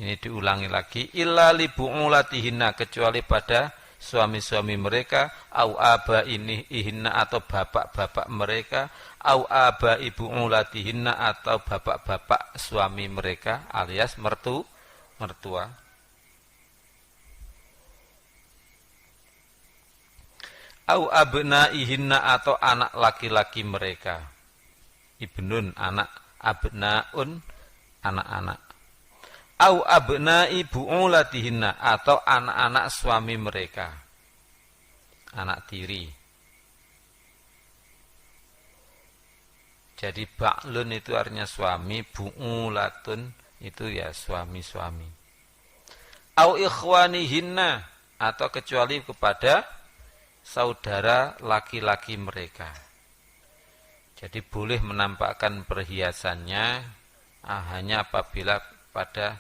Ini diulangi lagi, illa li bu'ulatihinna, kecuali pada suami-suami mereka, au abaihinna, atau bapak-bapak mereka, au abai bu'ulatihinna, atau bapak-bapak suami mereka, alias mertua. Au abnaihinna, atau anak laki-laki mereka. Ibnun, anak, abnaun, anak-anak. Au abnai bu'ulatihinna, atau anak-anak suami mereka. Anak tiri. Jadi ba'lun itu artinya suami, bu'ulatun itu ya suami-suami. Au ikhwanihinna atau kecuali kepada saudara laki-laki mereka. Jadi boleh menampakkan perhiasannya hanya apabila pada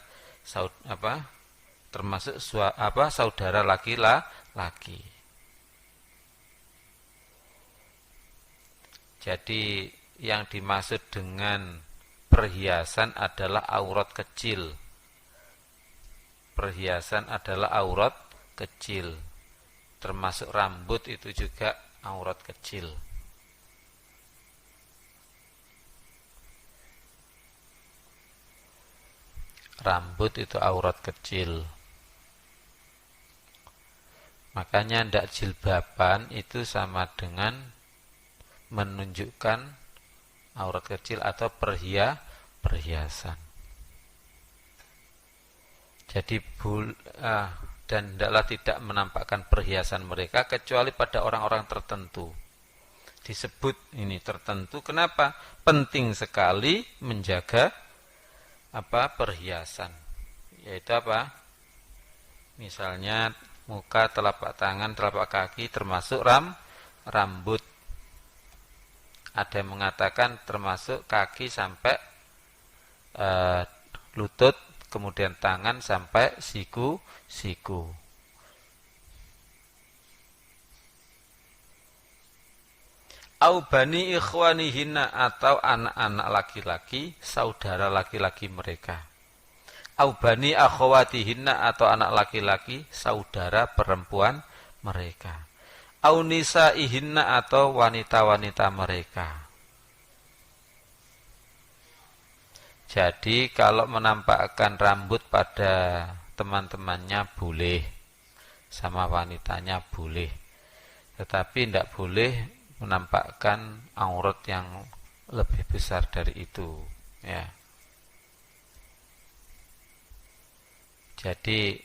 termasuk saudara laki-laki. Jadi yang dimaksud dengan perhiasan adalah aurat kecil. Perhiasan adalah aurat kecil. Termasuk rambut itu juga aurat kecil. Rambut itu aurat kecil. Makanya ndak jilbaban itu sama dengan menunjukkan aurat kecil atau perhiasan. Jadi dan hendaklah tidak menampakkan perhiasan mereka kecuali pada orang-orang tertentu. Disebut ini tertentu, kenapa? Penting sekali menjaga perhiasan. Yaitu apa? Misalnya muka, telapak tangan, telapak kaki termasuk rambut. Ada yang mengatakan termasuk kaki sampai lutut, kemudian tangan sampai siku. Au bani ikhwanihinna atau anak-anak laki-laki, saudara laki-laki mereka. Au bani akhwatihinna atau anak laki-laki, saudara perempuan mereka. Au nisaihinna atau wanita-wanita mereka. Jadi kalau menampakkan rambut pada teman-temannya boleh, sama wanitanya boleh. Tetapi tidak boleh menampakkan aurat yang lebih besar dari itu, ya. Jadi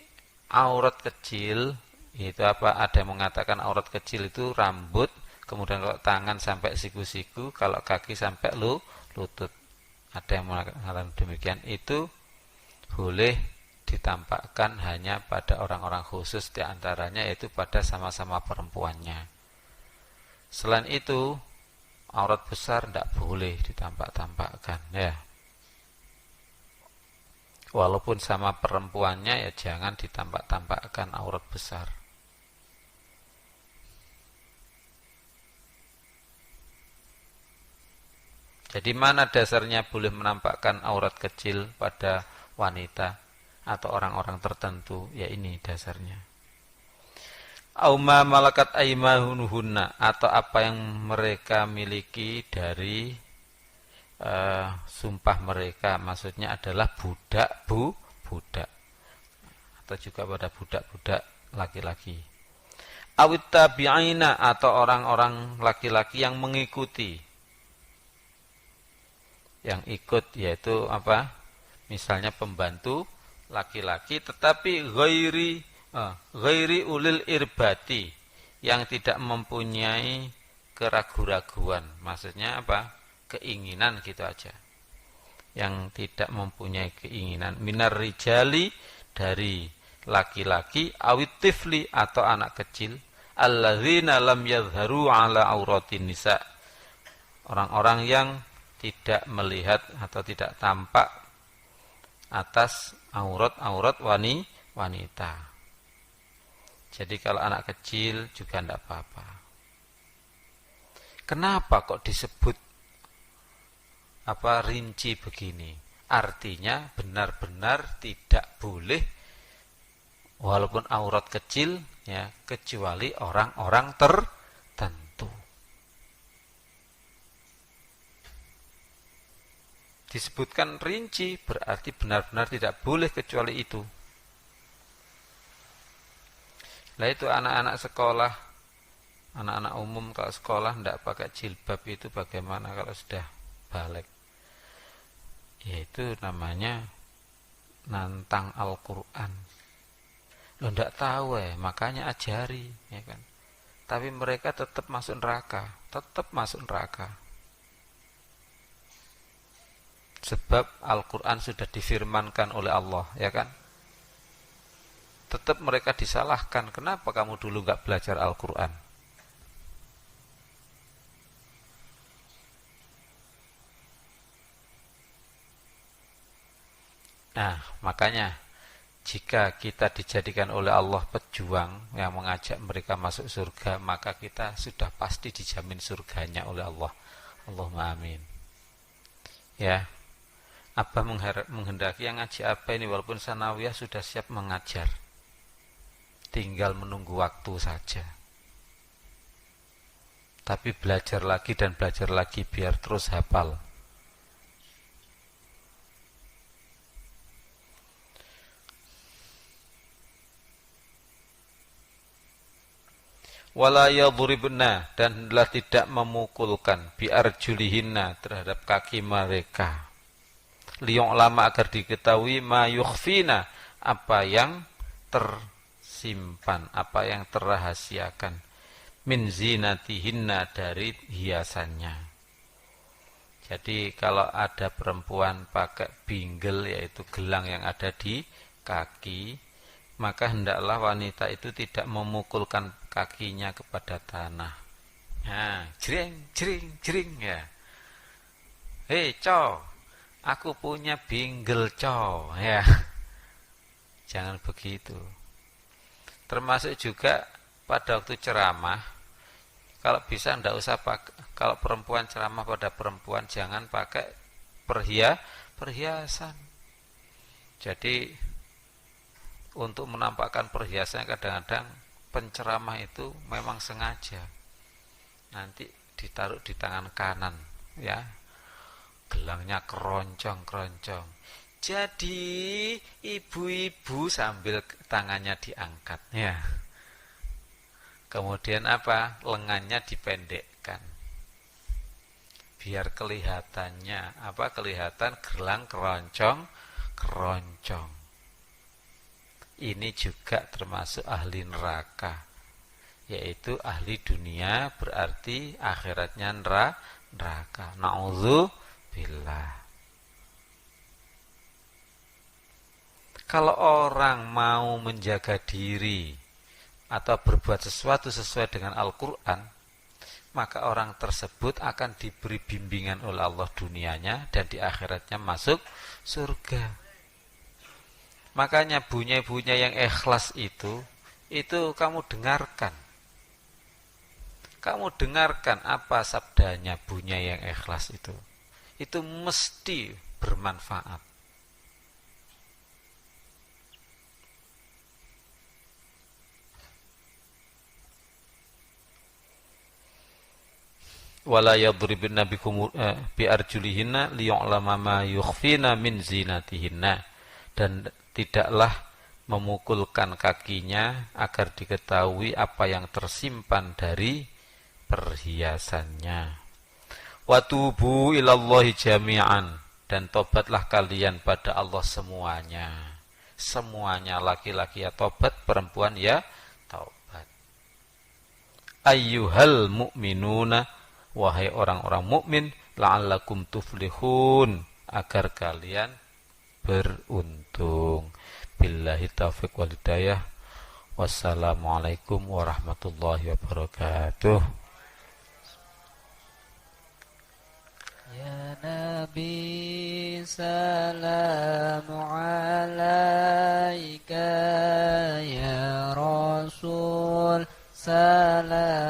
aurat kecil itu apa? Ada yang mengatakan aurat kecil itu rambut, kemudian kalau tangan sampai siku-siku, kalau kaki sampai lutut. Ada yang mengatakan demikian. Itu boleh ditampakkan hanya pada orang-orang khusus, diantaranya yaitu pada sama-sama perempuannya. Selain itu, aurat besar tidak boleh ditampak-tampakkan, ya. Walaupun sama perempuannya, ya jangan ditampak-tampakkan aurat besar. Jadi mana dasarnya boleh menampakkan aurat kecil pada wanita atau orang-orang tertentu? Ya ini dasarnya. Auma malakat aimanuhunna atau apa yang mereka miliki dari sumpah mereka, maksudnya adalah budak atau juga pada budak-budak laki-laki. Awit tabi'ina atau orang-orang laki-laki yang mengikuti, yang ikut, yaitu apa? Misalnya pembantu laki-laki tetapi ghairi ulil irbati, yang tidak mempunyai keraguan-raguan. Maksudnya apa? Keinginan gitu aja. Yang tidak mempunyai keinginan minar rijali, dari laki-laki, awit tifli atau anak kecil, alladzina lam yadhharu ala auratin nisa, orang-orang yang tidak melihat atau tidak tampak atas aurat-aurat wanita. Jadi kalau anak kecil juga tidak apa-apa. Kenapa kok disebut rinci begini? Artinya benar-benar tidak boleh walaupun aurat kecil, ya, kecuali orang-orang tertentu. Disebutkan rinci berarti benar-benar tidak boleh kecuali itu. Lah itu anak-anak sekolah, anak-anak umum kalau sekolah tidak pakai jilbab itu bagaimana kalau sudah balik? Yaitu namanya nantang Al-Quran. Lo tidak tahu makanya ajari, ya kan? Tapi mereka tetap masuk neraka, Sebab Al-Quran sudah difirmankan oleh Allah, ya kan? Tetap mereka disalahkan. Kenapa kamu dulu nggak belajar Al-Quran? Nah, makanya jika kita dijadikan oleh Allah pejuang yang mengajak mereka masuk surga, maka kita sudah pasti dijamin surganya oleh Allah. Allahumma amin. Ya, Abah menghendaki yang ngaji apa ini, walaupun sanawiyah sudah siap mengajar, tinggal menunggu waktu saja. Tapi belajar lagi dan belajar lagi biar terus hafal. Wala yadhribna, dan hendaklah tidak memukulkan biarjulihinna, terhadap kaki mereka. Liyong lama, agar diketahui ma yukhfina, apa yang tersimpan, apa yang terrahasiakan, min zinatihinna, dari hiasannya. Jadi kalau ada perempuan pakai bingle, yaitu gelang yang ada di kaki, maka hendaklah wanita itu tidak memukulkan kakinya kepada tanah. Nah, jering, jering, jering, ya. Hei, cow, aku punya bingle, cow, ya. Jangan begitu. Termasuk juga pada waktu ceramah, kalau bisa ndak usah pakai, kalau perempuan ceramah pada perempuan jangan pakai perhiasan. Jadi untuk menampakkan perhiasan, kadang-kadang penceramah itu memang sengaja nanti ditaruh di tangan kanan, ya, gelangnya keroncong-keroncong. Jadi ibu-ibu sambil tangannya diangkat, ya. Kemudian apa? Lengannya dipendekkan. Biar kelihatannya apa? Kelihatan gelang keroncong. Ini juga termasuk ahli neraka, yaitu ahli dunia, berarti akhiratnya neraka. Na'udzubillah. Kalau orang mau menjaga diri atau berbuat sesuatu sesuai dengan Al-Quran, maka orang tersebut akan diberi bimbingan oleh Allah dunianya, dan di akhiratnya masuk surga. Makanya bunyi-bunyi yang ikhlas itu kamu dengarkan. Kamu dengarkan apa sabdanya bunyi yang ikhlas itu. Itu mesti bermanfaat. Wala yadribna biarjulihinna liya'lama ma yukhfina min zinatihinna, dan tidaklah memukulkan kakinya agar diketahui apa yang tersimpan dari perhiasannya. Watubu ilallahi jami'an, dan tobatlah kalian pada Allah semuanya. Semuanya, laki-laki ya tobat, perempuan ya taubat. Ayyuhal mu'minuna, wahai orang-orang mukmin, la'allakum tuflihun, agar kalian beruntung. Billahi taufiq wal hidayah. Wassalamualaikum warahmatullahi wabarakatuh. Ya Nabi salamu alaika, ya Rasul salam